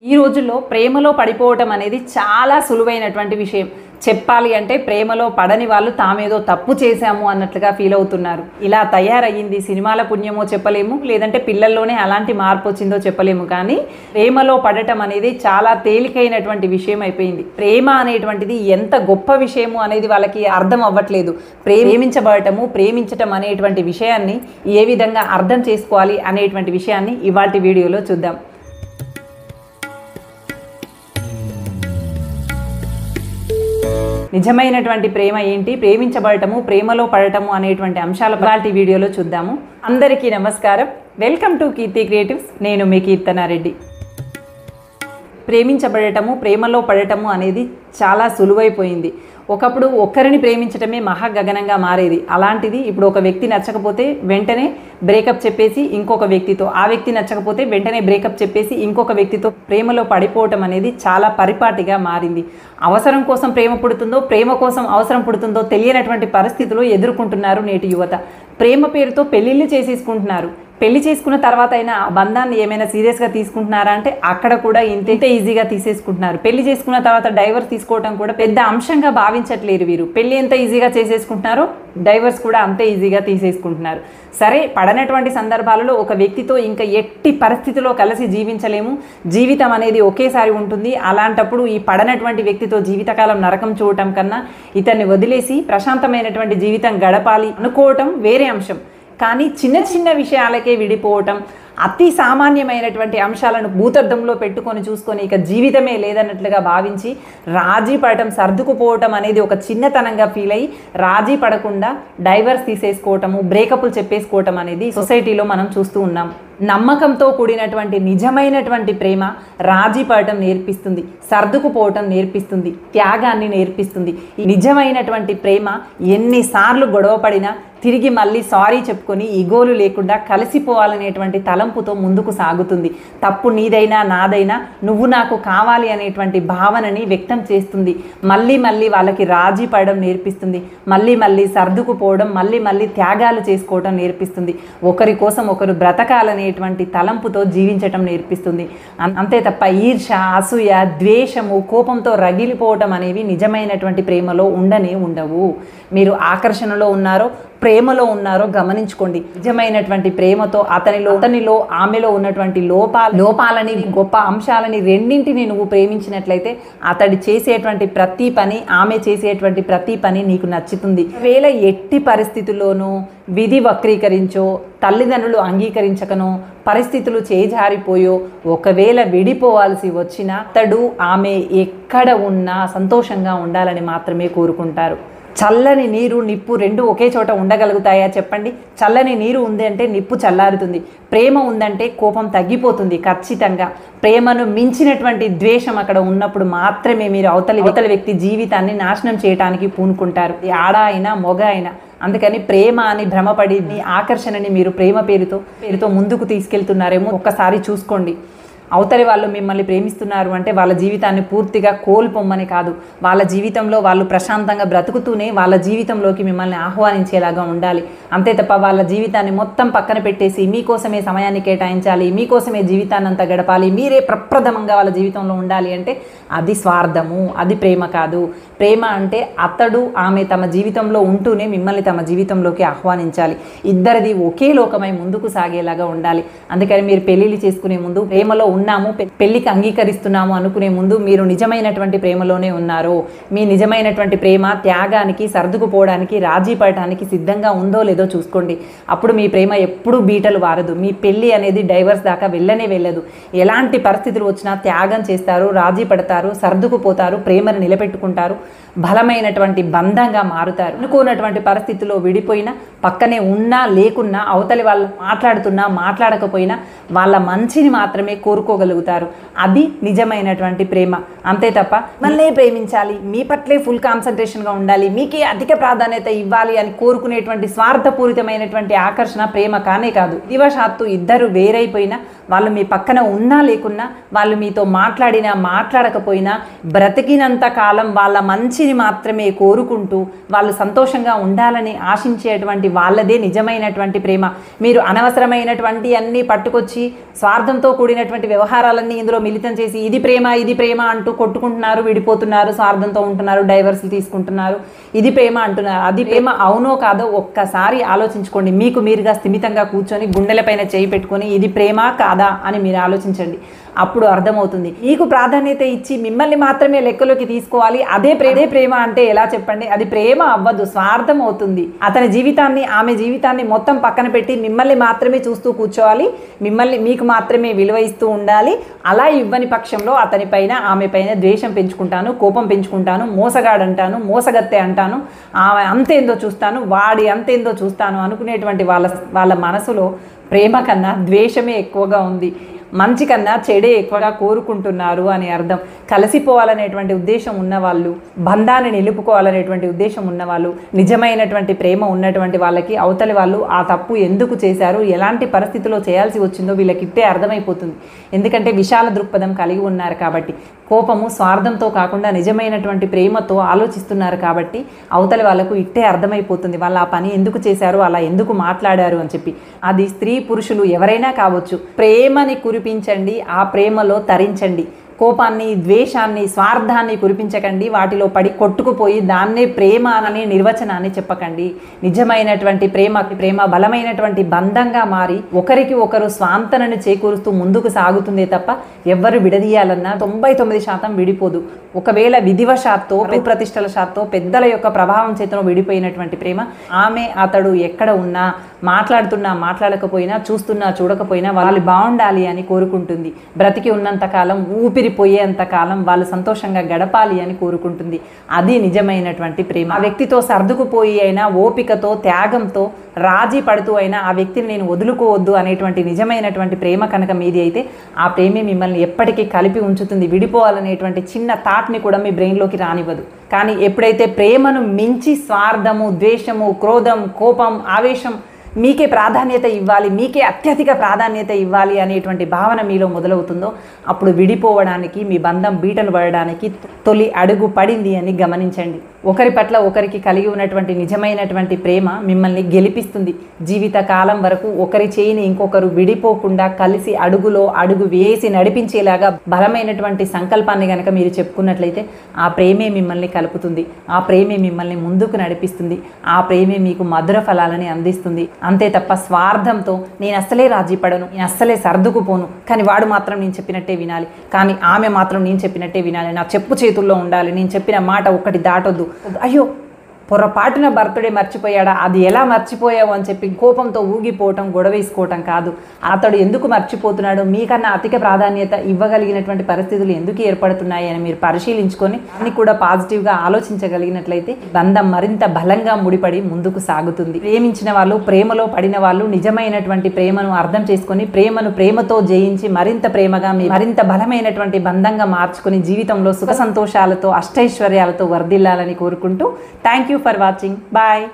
ఈ రోజుల్లో ప్రేమలో పడిపోవటం అనేది చాలా సులువైనటువంటి విషయం. చెప్పాలి అంటే ప్రేమలో పడని వాళ్ళు తామేదో తప్పు చేశాము అన్నట్లుగా ఫీల్ అవుతున్నారు. ఇలా తయారయ్యింది సినిమాల పుణ్యమో చెప్పలేము, లేదంటే పిల్లల్లోనే అలాంటి మార్పు వచ్చిందో చెప్పలేము. కానీ ప్రేమలో పడటం అనేది చాలా తేలికైనటువంటి విషయం అయిపోయింది. ప్రేమ అనేటువంటిది ఎంత గొప్ప విషయము అనేది వాళ్ళకి అర్థం అవ్వట్లేదు. ప్రేమించటం అనేటువంటి విషయాన్ని ఏ విధంగా అర్థం చేసుకోవాలి అనేటువంటి విషయాన్ని ఇవాల్టి వీడియోలో చూద్దాం. నిజమైనటువంటి ప్రేమ ఏంటి, ప్రేమించబడటము, ప్రేమలో పడటము అనేటువంటి అంశాల ఇవాల్టి వీడియోలో చూద్దాము. అందరికీ నమస్కారం. Welcome to Keerthi creatives. నేను మీ కీర్తనారెడ్డి. ప్రేమించబడటము, ప్రేమలో పడటము అనేది చాలా సులువైపోయింది. ఒకప్పుడు ఒక్కరిని ప్రేమించటమే మహాగగనంగా మారేది. అలాంటిది ఇప్పుడు ఒక వ్యక్తి నచ్చకపోతే వెంటనే బ్రేకప్ చెప్పేసి ఇంకొక వ్యక్తితో, ఆ వ్యక్తి నచ్చకపోతే వెంటనే బ్రేకప్ చెప్పేసి ఇంకొక వ్యక్తితో ప్రేమలో పడిపోవటం అనేది చాలా పరిపాటిగా మారింది. అవసరం కోసం ప్రేమ పుడుతుందో, ప్రేమ కోసం అవసరం పుడుతుందో తెలియనటువంటి పరిస్థితులు ఎదుర్కొంటున్నారు నేటి యువత. ప్రేమ పేరుతో పెళ్ళిళ్ళు చేసేసుకుంటున్నారు. పెళ్లి చేసుకున్న తర్వాత అయినా ఆ బంధాన్ని ఏమైనా సీరియస్గా తీసుకుంటున్నారా అంటే అక్కడ కూడా ఇంత ఈజీగా తీసేసుకుంటున్నారు. పెళ్లి చేసుకున్న తర్వాత డైవర్స్ తీసుకోవడం కూడా పెద్ద అంశంగా భావించట్లేరు వీరు. పెళ్లి ఎంత ఈజీగా చేసేసుకుంటున్నారో డైవర్స్ కూడా అంతే ఈజీగా తీసేసుకుంటున్నారు. సరే, పడనటువంటి సందర్భాలలో ఒక వ్యక్తితో ఇంకా ఎట్టి పరిస్థితిలో కలిసి జీవించలేము. జీవితం అనేది ఒకేసారి ఉంటుంది. అలాంటప్పుడు ఈ పడనటువంటి వ్యక్తితో జీవితకాలం నరకం చూడటం కన్నా ఇతన్ని వదిలేసి ప్రశాంతమైనటువంటి జీవితం గడపాలి అనుకోవటం వేరే అంశం. కానీ చిన్న చిన్న విషయాలకే విడిపోవటం, అతి సామాన్యమైనటువంటి అంశాలను భూతద్దంలో పెట్టుకొని చూసుకొని ఇక జీవితమే లేదన్నట్లుగా భావించి రాజీ పడటం, సర్దుకుపోవటం అనేది ఒక చిన్నతనంగా ఫీల్ అయ్యి రాజీ పడకుండా డైవర్స్ తీసేసుకోవటము, బ్రేకప్లు చెప్పేసుకోవటం అనేది సొసైటీలో మనం చూస్తూ ఉన్నాం. నమ్మకంతో కూడినటువంటి నిజమైనటువంటి ప్రేమ రాజీ పడటం నేర్పిస్తుంది, సర్దుకుపోవటం నేర్పిస్తుంది, త్యాగాన్ని నేర్పిస్తుంది. నిజమైనటువంటి ప్రేమ ఎన్నిసార్లు గొడవ పడినా తిరిగి మళ్ళీ సారీ చెప్పుకొని ఈగోలు లేకుండా కలిసిపోవాలనేటువంటి తలంపుతో ముందుకు సాగుతుంది. తప్పు నీదైనా నాదైనా నువ్వు నాకు కావాలి అనేటువంటి భావనని వ్యక్తం చేస్తుంది. మళ్ళీ మళ్ళీ వాళ్ళకి రాజీ పడడం నేర్పిస్తుంది. మళ్ళీ మళ్ళీ సర్దుకుపోవడం, మళ్ళీ మళ్ళీ త్యాగాలు చేసుకోవడం నేర్పిస్తుంది. ఒకరి కోసం ఒకరు బ్రతకాలనేటువంటి తలంపుతో జీవించటం నేర్పిస్తుంది. అంతే తప్ప ఈర్ష, అసూయ, ద్వేషము, కోపంతో రగిలిపోవటం అనేవి నిజమైనటువంటి ప్రేమలో ఉండవు. మీరు ఆకర్షణలో ఉన్నారో ప్రేమలో ఉన్నారో గమనించుకోండి. నిజమైనటువంటి ప్రేమతో అతనిలో ఆమెలో ఉన్నటువంటి లోపాలని, గొప్ప అంశాలని రెండింటిని నువ్వు ప్రేమించినట్లయితే అతడి చేసేటువంటి ప్రతి పని, ఆమె చేసేటువంటి ప్రతి పని నీకు నచ్చుతుంది. ఒకవేళ ఎట్టి పరిస్థితుల్లోనూ విధి వక్రీకరించో, తల్లిదండ్రులు అంగీకరించకనో, పరిస్థితులు చేజారిపోయో ఒకవేళ విడిపోవాల్సి వచ్చినా అతడు ఆమె ఎక్కడ ఉన్నా సంతోషంగా ఉండాలని మాత్రమే కోరుకుంటారు. చల్లని నీరు, నిప్పు రెండు ఒకే చోట ఉండగలుగుతాయా చెప్పండి? చల్లని నీరు ఉంది అంటే నిప్పు చల్లారుతుంది. ప్రేమ ఉందంటే కోపం తగ్గిపోతుంది ఖచ్చితంగా. ప్రేమను మించినటువంటి ద్వేషం అక్కడ ఉన్నప్పుడు మాత్రమే మీరు అవతలి వ్యక్తి జీవితాన్ని నాశనం చేయడానికి పూనుకుంటారు. ఆడ అయినా మొగ అయినా. అందుకని ప్రేమ అని భ్రమపడి మీ ఆకర్షణని మీరు ప్రేమ పేరుతో ముందుకు తీసుకెళ్తున్నారేమో ఒక్కసారి చూసుకోండి. అవతలి వాళ్ళు మిమ్మల్ని ప్రేమిస్తున్నారు అంటే వాళ్ళ జీవితాన్ని పూర్తిగా కోల్పోమ్మని కాదు, వాళ్ళ జీవితంలో వాళ్ళు ప్రశాంతంగా బ్రతుకుతూనే వాళ్ళ జీవితంలోకి మిమ్మల్ని ఆహ్వానించేలాగా ఉండాలి. అంతే తప్ప వాళ్ళ జీవితాన్ని మొత్తం పక్కన పెట్టేసి మీకోసమే సమయాన్ని కేటాయించాలి, మీకోసమే జీవితాన్ని అంతా గడపాలి, మీరే ప్రప్రథమంగా వాళ్ళ జీవితంలో ఉండాలి అంటే అది స్వార్థము, అది ప్రేమ కాదు. ప్రేమ అంటే అతడు ఆమె తమ జీవితంలో ఉంటూనే మిమ్మల్ని తమ జీవితంలోకి ఆహ్వానించాలి. ఇద్దరిది ఒకే లోకమై ముందుకు సాగేలాగా ఉండాలి. అందుకని మీరు పెళ్ళిళ్ళు చేసుకునే ముందు ప్రేమలో ఉన్నాము, పెళ్లికి అంగీకరిస్తున్నాము అనుకునే ముందు మీరు నిజమైనటువంటి ప్రేమలోనే ఉన్నారో, మీ నిజమైనటువంటి ప్రేమ త్యాగానికి, సర్దుకుపోవడానికి, రాజీ పడటానికి సిద్ధంగా ఉందో లేదో చూసుకోండి. అప్పుడు మీ ప్రేమ ఎప్పుడూ బీటలు వారదు. మీ పెళ్ళి అనేది డైవర్స్ దాకా వెళ్ళదు. ఎలాంటి పరిస్థితులు వచ్చినా త్యాగం చేస్తారు, రాజీ పడతారు, సర్దుకుపోతారు, ప్రేమను నిలబెట్టుకుంటారు, బలమైనటువంటి బంధంగా మారుతారు. అనుకున్నటువంటి పరిస్థితుల్లో విడిపోయినా, పక్కనే ఉన్నా లేకున్నా, అవతలి వాళ్ళు మాట్లాడుతున్నా మాట్లాడకపోయినా వాళ్ళ మంచిని మాత్రమే కోరుకోగలుగుతారు. అది నిజమైనటువంటి ప్రేమ. అంతే తప్ప మళ్ళీ ప్రేమించాలి, మీ పట్లే ఫుల్ కాన్సన్ట్రేషన్గా ఉండాలి, మీకే అధిక ప్రాధాన్యత ఇవ్వాలి అని కోరుకునేటువంటి స్వార్థపూరితమైనటువంటి ఆకర్షణ ప్రేమ కానే కాదు. దివశాత్తు ఇద్దరు వేరైపోయినా, వాళ్ళు మీ పక్కన ఉన్నా లేకున్నా, వాళ్ళు మీతో మాట్లాడినా మాట్లాడకపోయినా బ్రతికినంత కాలం వాళ్ళ మంచిని మాత్రమే కోరుకుంటూ వాళ్ళు సంతోషంగా ఉండాలని ఆశించేటువంటి వాళ్ళదే నిజమైనటువంటి ప్రేమ. మీరు అనవసరమైనటువంటి అన్నీ పట్టుకొచ్చి స్వార్థంతో కూడినటువంటి వ్యవహారాలన్నీ ఇందులో మిళితం చేసి ఇది ప్రేమ అంటూ కొట్టుకుంటున్నారు, విడిపోతున్నారు, స్వార్థంతో ఉంటున్నారు, డైవర్స్లు తీసుకుంటున్నారు, ఇది ప్రేమ అంటున్నారు. అది ప్రేమ అవునో కాదో ఒక్కసారి ఆలోచించుకోండి. మీకు మీరుగా స్థిమితంగా కూర్చొని గుండెలపైన చేయి పెట్టుకొని ఇది ప్రేమ కాదా అని మీరు ఆలోచించండి. అప్పుడు అర్థమవుతుంది. మీకు ప్రాధాన్యత ఇచ్చి మిమ్మల్ని మాత్రమే లెక్కలోకి తీసుకోవాలి, అదే ప్రేమ అంటే ఎలా చెప్పండి? అది ప్రేమ అవ్వదు, స్వార్థం అవుతుంది. అతని జీవితాన్ని ఆమె జీవితాన్ని మొత్తం పక్కన పెట్టి మిమ్మల్ని మాత్రమే చూస్తూ కూర్చోవాలి, మీకు మాత్రమే విలువ ఇస్తూ ఉండాలి. అలా ఇవ్వని పక్షంలో అతని పైన ఆమె పైన ద్వేషం పెంచుకుంటాను, కోపం పెంచుకుంటాను, మోసగాడంటాను, మోసగత్తె అంటాను, ఆమె అంతేందో చూస్తాను, వాడి అంతేందో చూస్తాను అనుకునేటువంటి వాళ్ళ మనసులో ప్రేమ కన్నా ద్వేషమే ఎక్కువగా ఉంది. మంచి కన్నా చెడే ఎక్కువగా కోరుకుంటున్నారు అని అర్థం. కలిసిపోవాలనేటువంటి ఉద్దేశం ఉన్నవాళ్ళు, బంధాన్ని నిలుపుకోవాలనేటువంటి ఉద్దేశం ఉన్నవాళ్ళు, నిజమైనటువంటి ప్రేమ ఉన్నటువంటి వాళ్ళకి అవతలి వాళ్ళు ఆ తప్పు ఎందుకు చేశారు, ఎలాంటి పరిస్థితిలో చేయాల్సి వచ్చిందో వీళ్ళకి ఇట్టే అర్థమైపోతుంది. ఎందుకంటే విశాల దృక్పథం కలిగి ఉన్నారు కాబట్టి, కోపము స్వార్థంతో కాకుండా నిజమైనటువంటి ప్రేమతో ఆలోచిస్తున్నారు కాబట్టి అవతలి వాళ్ళకు ఇట్టే అర్థమైపోతుంది వాళ్ళు ఆ పని ఎందుకు చేశారు, అలా ఎందుకు మాట్లాడారు అని చెప్పి. అది స్త్రీ పురుషులు ఎవరైనా కావచ్చు. ప్రేమని కురిపించండి, ఆ ప్రేమలో తరించండి. కోపాన్ని, ద్వేషాన్ని, స్వార్థాన్ని కురిపించకండి. వాటిలో పడి కొట్టుకుపోయి దాన్నే ప్రేమ అనే నిర్వచనాన్ని చెప్పకండి. నిజమైనటువంటి ప్రేమ బలమైనటువంటి బంధంగా మారి ఒకరికి ఒకరు స్వాంతనని చేకూరుస్తూ ముందుకు సాగుతుందే తప్ప ఎవ్వరు విడదీయాలన్నా 99% విడిపోదు. ఒకవేళ విధివశాత్తో, ప్రతిష్టల శాత్తో, పెద్దల యొక్క ప్రభావం చేతను విడిపోయినటువంటి ప్రేమ, ఆమె అతడు ఎక్కడ ఉన్నా, మాట్లాడుతున్నా మాట్లాడకపోయినా, చూస్తున్నా చూడకపోయినా వాళ్ళు బాగుండాలి అని కోరుకుంటుంది. బ్రతికి ఉన్నంతకాలం, ఊపిరిపోయేంతకాలం వాళ్ళు సంతోషంగా గడపాలి అని కోరుకుంటుంది. అది నిజమైనటువంటి ప్రేమ. ఆ వ్యక్తితో సర్దుకుపోయి అయినా, ఓపికతో, త్యాగంతో, రాజీ పడుతూ అయినా ఆ వ్యక్తిని నేను వదులుకోవద్దు అనేటువంటి నిజమైనటువంటి ప్రేమ కనుక మీది అయితే ఆ ప్రేమే మిమ్మల్ని ఎప్పటికీ కలిపి ఉంచుతుంది. విడిపోవాలనేటువంటి చిన్న థాట్ని కూడా మీ బ్రెయిన్లోకి రానివ్వదు. కానీ ఎప్పుడైతే ప్రేమను మించి స్వార్థము, ద్వేషము, క్రోధం, కోపం, ఆవేశం, మీకే ప్రాధాన్యత ఇవ్వాలి, మీకే అత్యధిక ప్రాధాన్యత ఇవ్వాలి అనేటువంటి భావన మీలో మొదలవుతుందో అప్పుడు విడిపోవడానికి, మీ బంధం బీటలు పడడానికి తొలి అడుగు పడింది అని గమనించండి. ఒకరి పట్ల ఒకరికి కలిగి ఉన్నటువంటి నిజమైనటువంటి ప్రేమ మిమ్మల్ని గెలిపిస్తుంది. జీవిత కాలం వరకు ఒకరి చేయిని ఇంకొకరు విడిపోకుండా కలిసి అడుగులో అడుగు వేసి నడిపించేలాగా బలమైనటువంటి సంకల్పాన్ని కనుక మీరు చెప్పుకున్నట్లయితే ఆ ప్రేమే మిమ్మల్ని కలుపుతుంది. ఆ ప్రేమే మిమ్మల్ని ముందుకు నడిపిస్తుంది. ఆ ప్రేమే మీకు మధుర ఫలాలని అందిస్తుంది. అంతే తప్ప స్వార్థంతో నేను అస్సలే రాజీ పడను, నేను అస్సలే సర్దుకుపోను, కానీ వాడు మాత్రం నేను చెప్పినట్టే వినాలి, కానీ ఆమె మాత్రం నేను చెప్పినట్టే వినాలి, నా చెప్పు చేతుల్లో ఉండాలి, నేను చెప్పిన మాట ఒక్కటి దాటొద్దు, అయ్యో పొరపాటున బర్త్డే మర్చిపోయాడా, అది ఎలా మర్చిపోయావు అని చెప్పి కోపంతో ఊగిపోవటం, గొడవేసుకోవటం కాదు. అతడు ఎందుకు మర్చిపోతున్నాడు, మీకన్నా అధిక ప్రాధాన్యత ఇవ్వగలిగినటువంటి పరిస్థితులు ఎందుకు ఏర్పడుతున్నాయి అని మీరు పరిశీలించుకొని అన్ని కూడా పాజిటివ్గా ఆలోచించగలిగినట్లయితే బంధం మరింత బలంగా ముడిపడి ముందుకు సాగుతుంది. ప్రేమించిన వాళ్ళు, ప్రేమలో పడిన వాళ్ళు నిజమైనటువంటి ప్రేమను అర్థం చేసుకొని ప్రేమను ప్రేమతో జయించి మరింత ప్రేమగా, మరింత బలమైనటువంటి బంధంగా మార్చుకొని జీవితంలో సుఖ సంతోషాలతో, అష్టైశ్వర్యాలతో వర్ధిల్లాలని కోరుకుంటూ thank you for watching. Bye.